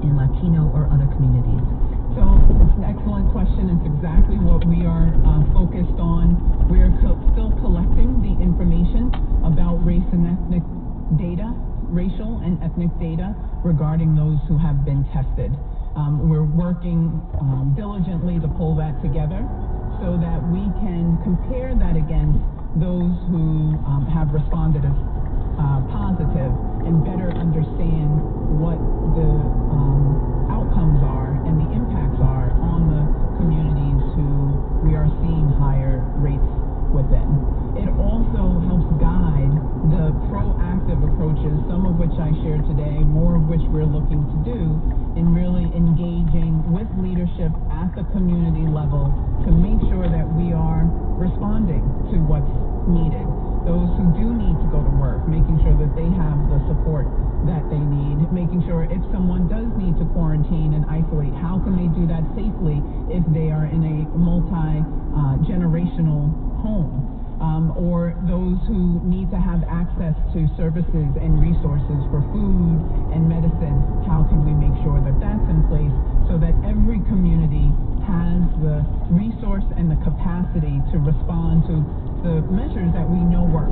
in Latino or other communities? So it's an excellent question. It's exactly what we are focused on. We're still collecting the information about race and ethnic data, racial and ethnic data regarding those who have been tested. We're working diligently to pull that together so that we can compare that against those who have responded as positive and better understand what the outcomes are and the impacts are on the communities who we are seeing higher rates within. It also helps guide the proactive approaches, some of which I shared today, more of which we're looking to do in really engaging with leadership at the community level to make sure that we are responding to what's needed. Those who do need to go to work, making sure that they have the support that they need, making sure if someone does need to quarantine and isolate, how can they do that safely if they are in a multi-generational home? Or those who need to have access to services and resources for food and medicine, how can we make sure that that's in place so that every community has the resource and the capacity to respond to the measures that we know work.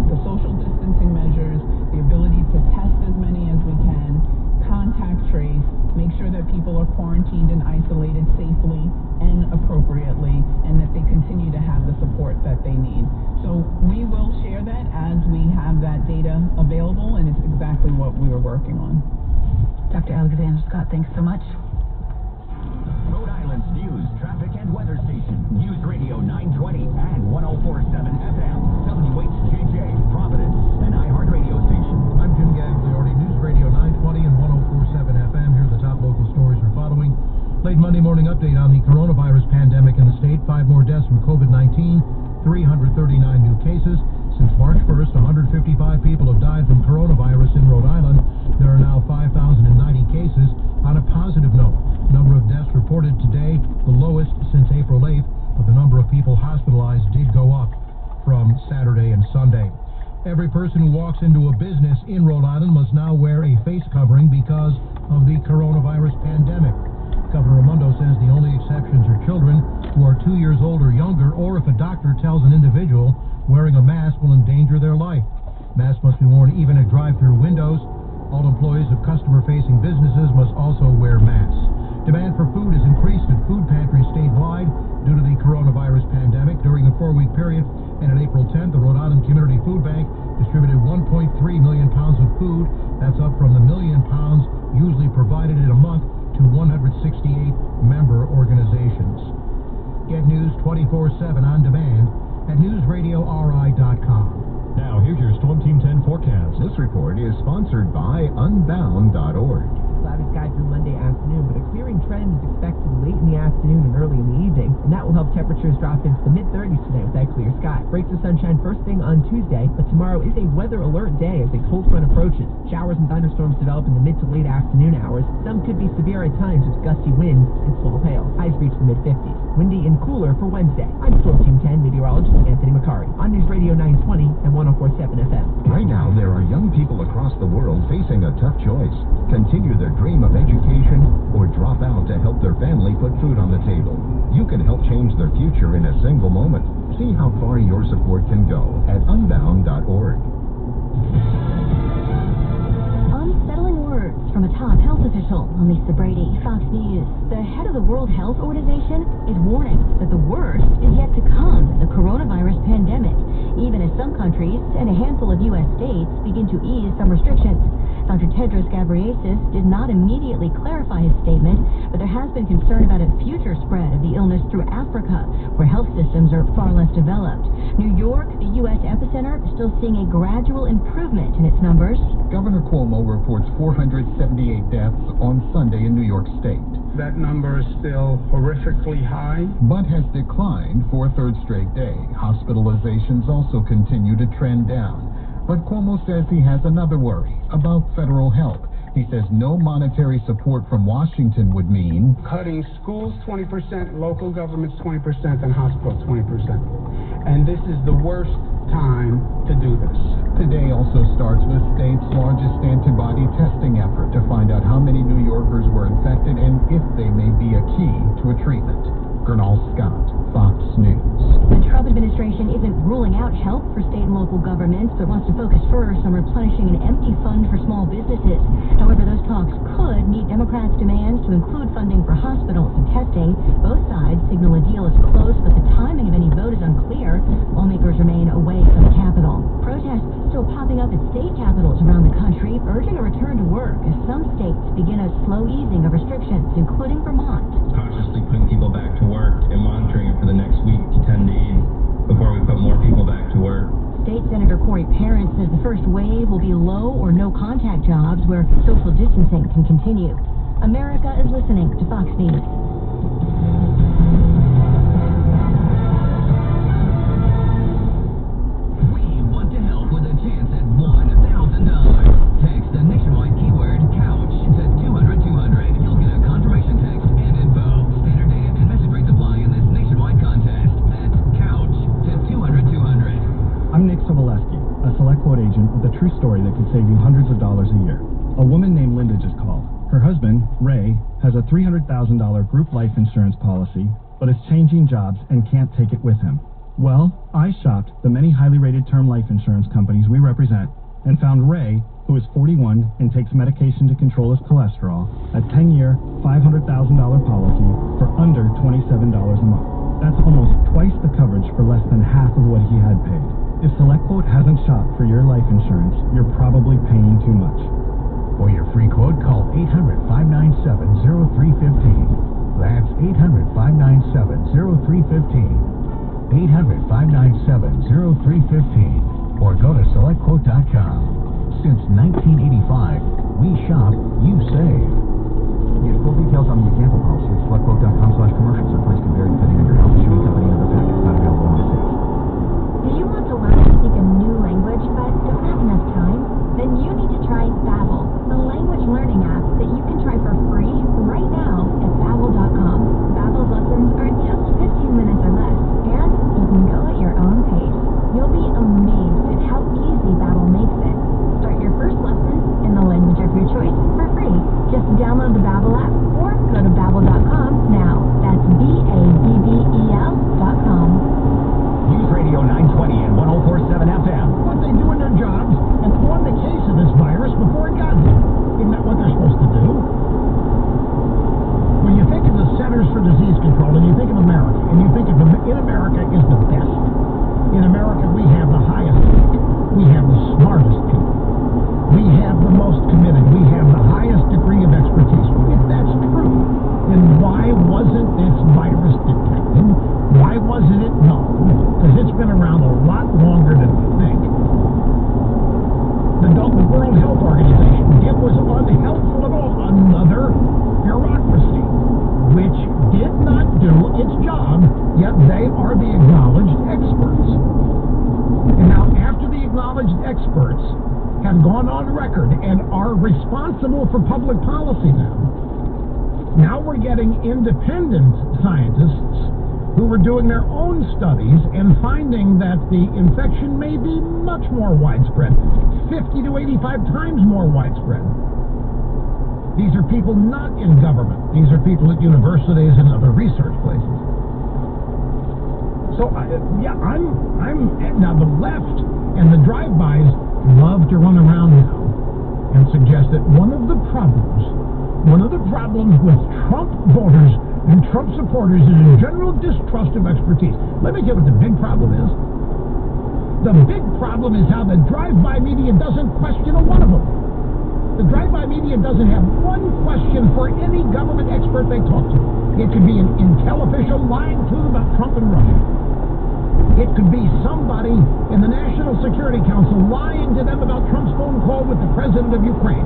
The social distancing measures, the ability to test as many as we can, contact trace, make sure that people are quarantined and isolated safely and appropriately, and that they continue to have the support that they need. So we will share that as we have that data available, and it's exactly what we are working on. Dr. Alexander Scott, thanks so much. Rhode Island's news, traffic, and weather station. News Radio 920 and 104.7 FM. WHJJ, Providence, an iHeartRadio station. I'm Jim Gagliardi, News Radio 920 and 104.7 FM. Here are the top local stories we're following. Late Monday morning update on the coronavirus pandemic in the state. 5 more deaths from COVID-19, 339 new cases. Since March 1st, 155 people have died from coronavirus in Rhode Island. There are now 5,090 cases. On a positive note, number of deaths reported today, the lowest since April 8th, but the number of people hospitalized did go up from Saturday and Sunday. Every person who walks into a business in Rhode Island must now wear a face covering because of the coronavirus pandemic. Governor Raimondo says the only exceptions are children who are 2 years old or younger, or if a doctor tells an individual wearing a mask will endanger their life. Masks must be worn even at drive-through windows. All employees of customer-facing businesses must also wear masks. Demand for food has increased at food pantries statewide due to the coronavirus pandemic. During a 4-week period, and on April 10th, the Rhode Island Community Food Bank distributed 1.3 million pounds of food. That's up from the million pounds usually provided in a month to 168 member organizations. Get news 24/7 on demand at newsradiori.com. Now, here's your Storm Team 10 forecast. This report is sponsored by Unbound.org. Cloudy skies through Monday afternoon, but a clearing trend is expected late in the afternoon and early in the evening, and that will help temperatures drop into the mid-30s today with that clear sky. Breaks of sunshine first thing on Tuesday, but tomorrow is a weather alert day as a cold front approaches. Showers and thunderstorms develop in the mid to late afternoon hours. Some could be severe at times with gusty winds and small hail. Highs reach the mid-50s. Windy and cooler for Wednesday. I'm Storm Team 10 meteorologist Anthony McCarry on News Radio 920 and 104.7 FM. Right now, there are young people across the world facing a tough choice. Continue their dream of education or drop out to help their family put food on the table. You can help change their future in a single moment. See how far your support can go at unbound.org. Unsettling words from a top health official. I'm Lisa Brady, Fox News. The head of the World Health Organization is warning that the worst is yet to come in the coronavirus pandemic, even as some countries and a handful of U.S. states begin to ease some restrictions. Dr. Tedros Ghebreyesus did not immediately clarify his statement, but there has been concern about a future spread of the illness through Africa, where health systems are far less developed. New York, the U.S. epicenter, is still seeing a gradual improvement in its numbers. Governor Cuomo reports 478 deaths on Sunday in New York State. That number is still horrifically high, but has declined for a third straight day. Hospitalizations also continue to trend down. But Cuomo says he has another worry about federal help. He says no monetary support from Washington would mean cutting schools 20%, local governments 20%, and hospitals 20%. And this is the worst time to do this. Today also starts the state's largest antibody testing effort to find out how many New Yorkers were infected and if they may be a key to a treatment. Colonel Scott, Fox News. The Trump administration isn't ruling out help for state and local governments, but wants to focus first on replenishing an empty fund for small businesses. However, those talks could meet Democrats' demands to include funding for hospitals and testing. Both sides signal a deal is close, but the timing of any vote is unclear. Lawmakers remain away from the Capitol. Protests still popping up at state capitals around the country, urging a return to work as some states begin a slow easing of restrictions, including Vermont. Cautiously putting people back to work and monitoring it for the next week to 10 days before we put more people back to work. State Senator Corey Parent says the first wave will be low or no contact jobs where social distancing can continue. America is listening to Fox News. We want to help with a chance at $1,000. Text the nationwide keyword couch to 200-200. You'll get a confirmation text and info. Standard data and message rates apply in this nationwide contest. That's couch to 200-200. I'm Nick Soboleski, a Select Quote agent with a true story that could save you hundreds of dollars a year. A woman named Linda just called. Her husband, Ray, has a $300,000 group life insurance policy, but is changing jobs and can't take it with him. Well, I shopped the many highly rated term life insurance companies we represent and found Ray, who is 41 and takes medication to control his cholesterol, a 10-year, $500,000 policy for under $27 a month. That's almost twice the coverage for less than half of what he had paid. If SelectQuote hasn't shopped for your life insurance, you're probably paying too much. For your free quote, call 800-597-0315. That's 800-597-0315. 800-597-0315. Or go to SelectQuote.com. Since 1985, we shop, you save. Get full details on the example policy at SelectQuote.com/commercials. Our price can vary depending on your health, insurance company, and other factors. Not available in all states. Do you want to learn to speak a new language but don't have enough time? Then you need to try Babbel, the language learning app that you can try for free right now at Babbel.com. Babbel's lessons are just 15 minutes or less, and you can go at your own pace. You'll be amazed at how easy Babbel makes it. Start your first lesson in the language of your choice for free. Just download the Babbel app or go to Babbel.com now. That's Babbel.com. News Radio 920 and 104.7 FM. But they doing their jobs and caught the case of this virus before it got here. Isn't that what they're supposed to do? When you think of the Centers for Disease Control and you think of America, and you think of in America is the best. In America we have the highest people. We have the smartest people. We have the most committed. We have the highest degree of expertise. If that's true, then why wasn't this virus detected? Why wasn't it known? Because it's been around a lot longer than we think. The World Health Organization, it was unhelpful at all. Another bureaucracy, which did not do its job, yet they are the acknowledged experts. And now, after the acknowledged experts have gone on record and are responsible for public policy now we're getting independent scientists who are doing their own studies and finding that the infection may be much more widespread, 50 to 85 times more widespread. These are people not in government. These are people at universities and other research places. So, I'm now the left and the drive-bys love to run around now and suggest that one of the problems with Trump voters and Trump supporters is a general distrust of expertise. Let me tell you what the big problem is. The big problem is how the drive-by media doesn't question a one of them. The drive-by media doesn't have one question for any government expert they talk to. It could be an intel official lying to them about Trump and Russia. It could be somebody in the National Security Council lying to them about Trump's phone call with the president of Ukraine.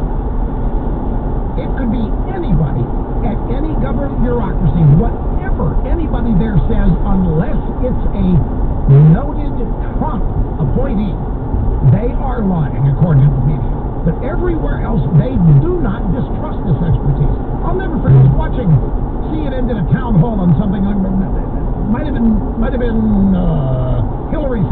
It could be anybody at any government bureaucracy, whatever anybody there says, unless it's a noted Trump appointee, they are lying, according to the media. But everywhere else, they do not distrust this expertise. I'll never forget watching CNN did a town hall on something, might have been Hillary's